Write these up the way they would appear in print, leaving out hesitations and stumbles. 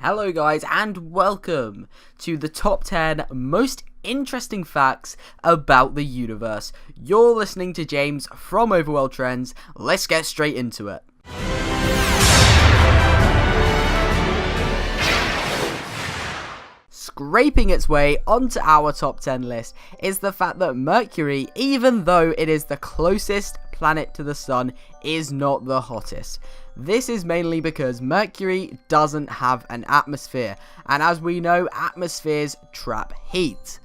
Hello guys and welcome to the top 10 most interesting facts about the universe. You're listening to James from OverWorldTrends. Let's get straight into it. Scraping its way onto our top 10 list is the fact that Mercury, even though it is the closest planet to the sun, is not the hottest. This is mainly because Mercury doesn't have an atmosphere, and as we know, atmospheres trap heat.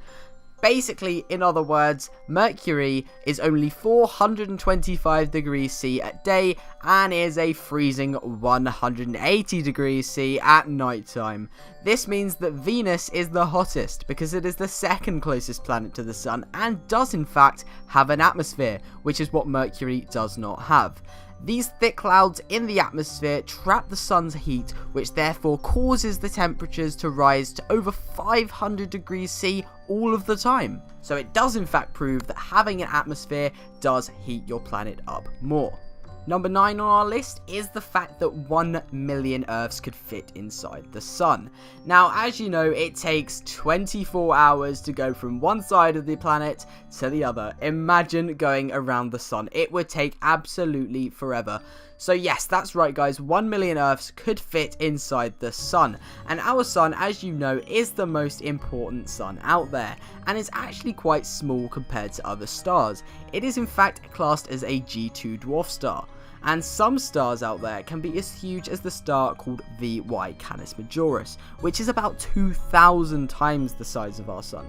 Basically, in other words, Mercury is only 425 degrees C at day and is a freezing 180 degrees C at night time. This means that Venus is the hottest because it is the second closest planet to the sun and does in fact have an atmosphere, which is what Mercury does not have. These thick clouds in the atmosphere trap the sun's heat, which therefore causes the temperatures to rise to over 500 degrees C all of the time. So it does in fact prove that having an atmosphere does heat your planet up more. Number 9 on our list is the fact that 1 million Earths could fit inside the sun. Now, as you know, it takes 24 hours to go from one side of the planet to the other. Imagine going around the sun. It would take absolutely forever. So yes, that's right guys, 1 million Earths could fit inside the sun. And our sun, as you know, is the most important sun out there, and is actually quite small compared to other stars. It is in fact classed as a G2 dwarf star. And some stars out there can be as huge as the star called VY Canis Majoris, which is about 2,000 times the size of our sun.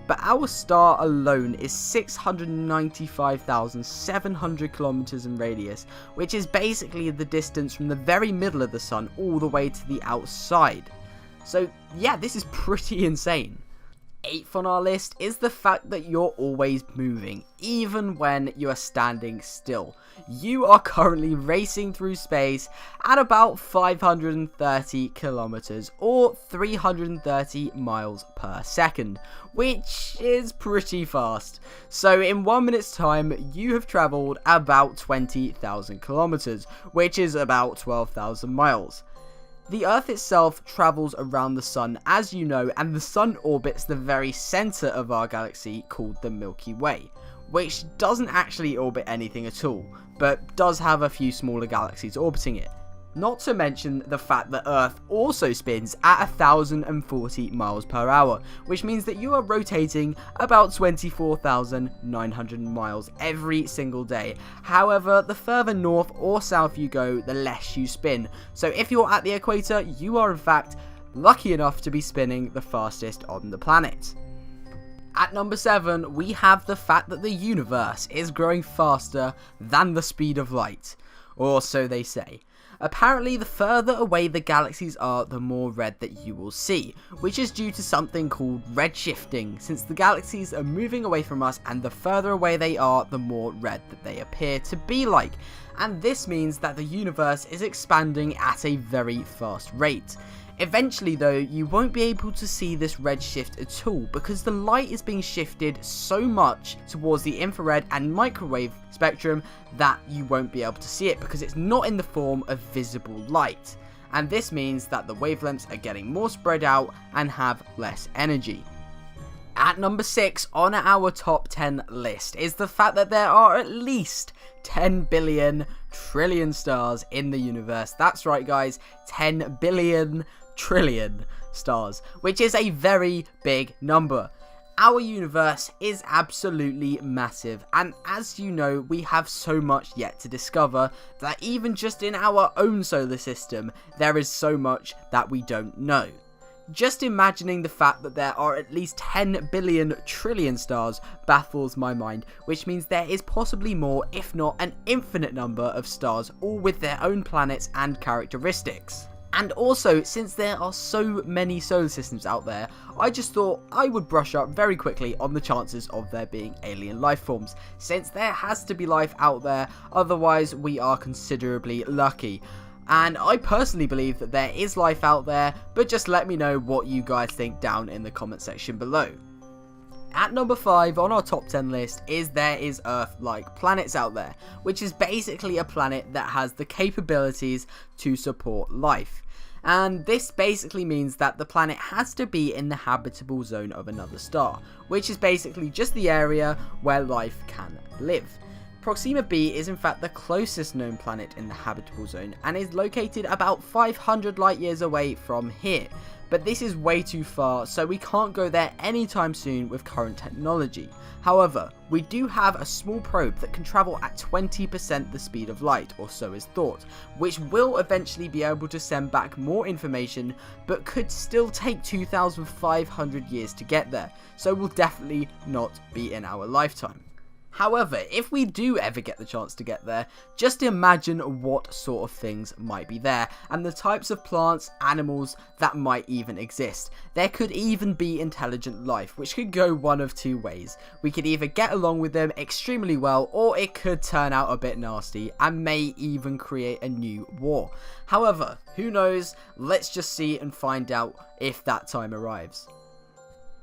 But our star alone is 695,700 kilometers in radius, which is basically the distance from the very middle of the sun all the way to the outside. So yeah, this is pretty insane. 8th on our list is the fact that you're always moving, even when you are standing still. You are currently racing through space at about 530 kilometers or 330 miles per second, which is pretty fast. So in 1 minute's time, you have traveled about 20,000 kilometers, which is about 12,000 miles. The Earth itself travels around the sun, as you know, and the sun orbits the very center of our galaxy called the Milky Way, which doesn't actually orbit anything at all, but does have a few smaller galaxies orbiting it. Not to mention the fact that Earth also spins at 1,040 miles per hour, which means that you are rotating about 24,900 miles every single day. However, the further north or south you go, the less you spin. So if you're at the equator, you are in fact lucky enough to be spinning the fastest on the planet. At number 7, we have the fact that the universe is growing faster than the speed of light, or so they say. Apparently, the further away the galaxies are, the more red that you will see, which is due to something called redshifting, since the galaxies are moving away from us and the further away they are, the more red that they appear to be like. And this means that the universe is expanding at a very fast rate. Eventually though, you won't be able to see this redshift at all because the light is being shifted so much towards the infrared and microwave spectrum that you won't be able to see it because it's not in the form of visible light. And this means that the wavelengths are getting more spread out and have less energy. At number 6 on our top 10 list is the fact that there are at least 10 billion trillion stars in the universe. That's right guys, 10 billion trillion stars, which is a very big number. Our universe is absolutely massive, and as you know, we have so much yet to discover that even just in our own solar system, there is so much that we don't know. Just imagining the fact that there are at least 10 billion trillion stars baffles my mind, which means there is possibly more, if not an infinite number of stars, all with their own planets and characteristics. And also, since there are so many solar systems out there, I just thought I would brush up very quickly on the chances of there being alien life forms, since there has to be life out there, otherwise we are considerably lucky. And I personally believe that there is life out there, but just let me know what you guys think down in the comment section below. At number 5 on our top 10 list is there is Earth-like planets out there, which is basically a planet that has the capabilities to support life. and this basically means that the planet has to be in the habitable zone of another star, which is basically just the area where life can live. Proxima b is in fact the closest known planet in the habitable zone and is located about 500 light years away from here, but this is way too far, so we can't go there anytime soon with current technology. However, we do have a small probe that can travel at 20% the speed of light, or so is thought, which will eventually be able to send back more information, but could still take 2,500 years to get there, so will definitely not be in our lifetime. However, if we do ever get the chance to get there, just imagine what sort of things might be there, and the types of plants, animals that might even exist. There could even be intelligent life, which could go one of two ways. We could either get along with them extremely well, or it could turn out a bit nasty, and may even create a new war. However, who knows? Let's just see and find out if that time arrives.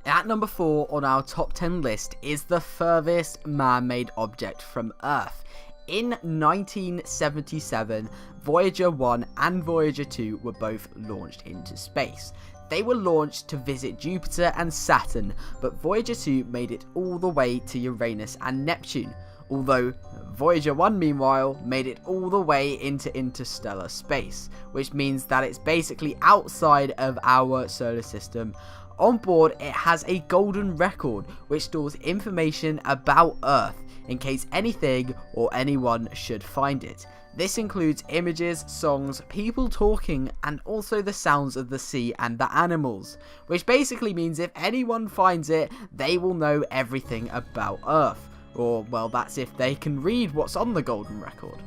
At number 4 on our top 10 list is the furthest man-made object from Earth. In 1977, Voyager 1 and Voyager 2 were both launched into space. They were launched to visit Jupiter and Saturn, but Voyager 2 made it all the way to Uranus and Neptune, although Voyager 1 meanwhile made it all the way into interstellar space, which means that it's basically outside of our solar system. On board, it has a golden record which stores information about Earth in case anything or anyone should find it. This includes images, songs, people talking, and also the sounds of the sea and the animals, which basically means if anyone finds it, they will know everything about Earth. Or, well, that's if they can read what's on the golden record.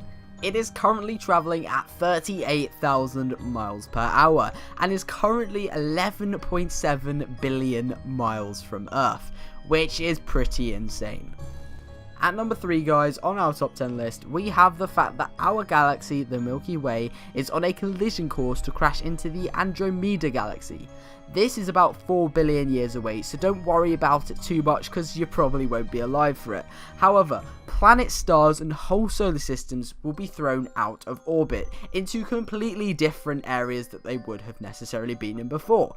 It is currently travelling at 38,000 miles per hour and is currently 11.7 billion miles from Earth, which is pretty insane. At number 3, guys, on our top 10 list, we have the fact that our galaxy, the Milky Way, is on a collision course to crash into the Andromeda galaxy. This is about 4 billion years away, so don't worry about it too much because you probably won't be alive for it. However, planets, stars and whole solar systems will be thrown out of orbit into completely different areas that they would have necessarily been in before.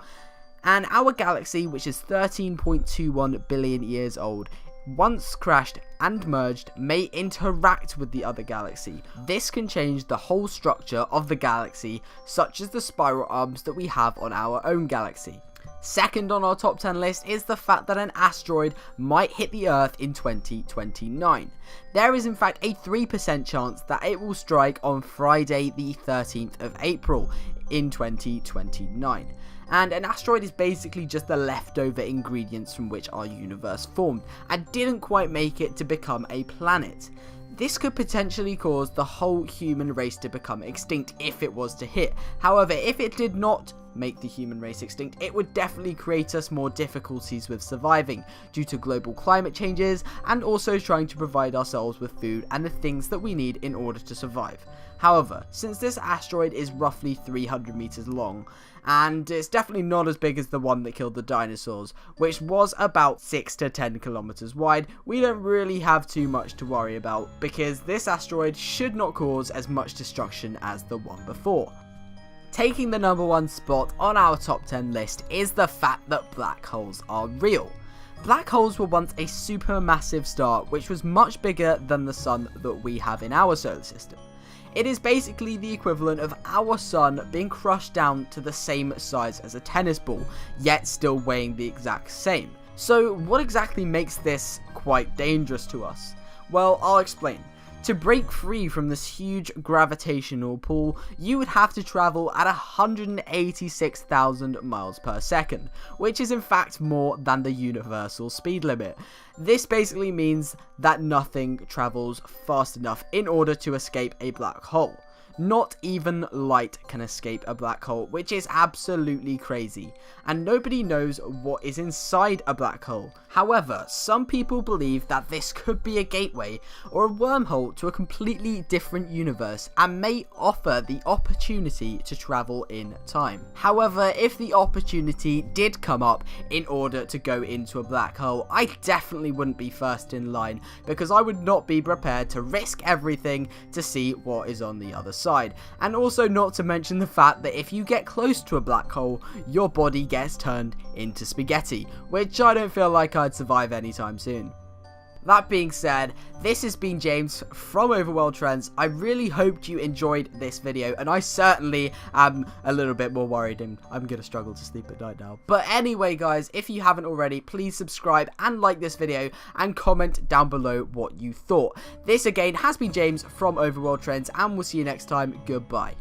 And our galaxy, which is 13.21 billion years old, once crashed and merged, may interact with the other galaxy. This can change the whole structure of the galaxy, such as the spiral arms that we have on our own galaxy. Second on our top 10 list is the fact that an asteroid might hit the Earth in 2029. There is in fact a 3% chance that it will strike on Friday the 13th of April in 2029. And an asteroid is basically just the leftover ingredients from which our universe formed, and didn't quite make it to become a planet. This could potentially cause the whole human race to become extinct if it was to hit. However, if it did not make the human race extinct, it would definitely create us more difficulties with surviving due to global climate changes and also trying to provide ourselves with food and the things that we need in order to survive. However, since this asteroid is roughly 300 meters long, and it's definitely not as big as the one that killed the dinosaurs, which was about 6 to 10 kilometers wide, we don't really have too much to worry about because this asteroid should not cause as much destruction as the one before. Taking the number 1 spot on our top 10 list is the fact that black holes are real. Black holes were once a supermassive star which was much bigger than the sun that we have in our solar system. It is basically the equivalent of our sun being crushed down to the same size as a tennis ball, yet still weighing the exact same. So what exactly makes this quite dangerous to us? Well, I'll explain. To break free from this huge gravitational pull, you would have to travel at 186,000 miles per second, which is in fact more than the universal speed limit. This basically means that nothing travels fast enough in order to escape a black hole. Not even light can escape a black hole, which is absolutely crazy, and nobody knows what is inside a black hole. However, some people believe that this could be a gateway or a wormhole to a completely different universe and may offer the opportunity to travel in time. However, if the opportunity did come up in order to go into a black hole, I definitely wouldn't be first in line because I would not be prepared to risk everything to see what is on the other side. outside, and also not to mention the fact that if you get close to a black hole, your body gets turned into spaghetti, which I don't feel like I'd survive anytime soon. That being said, this has been James from OverWorldTrends. I really hoped you enjoyed this video, and I certainly am a little bit more worried, and I'm going to struggle to sleep at night now. But anyway, guys, if you haven't already, please subscribe and like this video, and comment down below what you thought. This, again, has been James from OverWorldTrends, and we'll see you next time. Goodbye.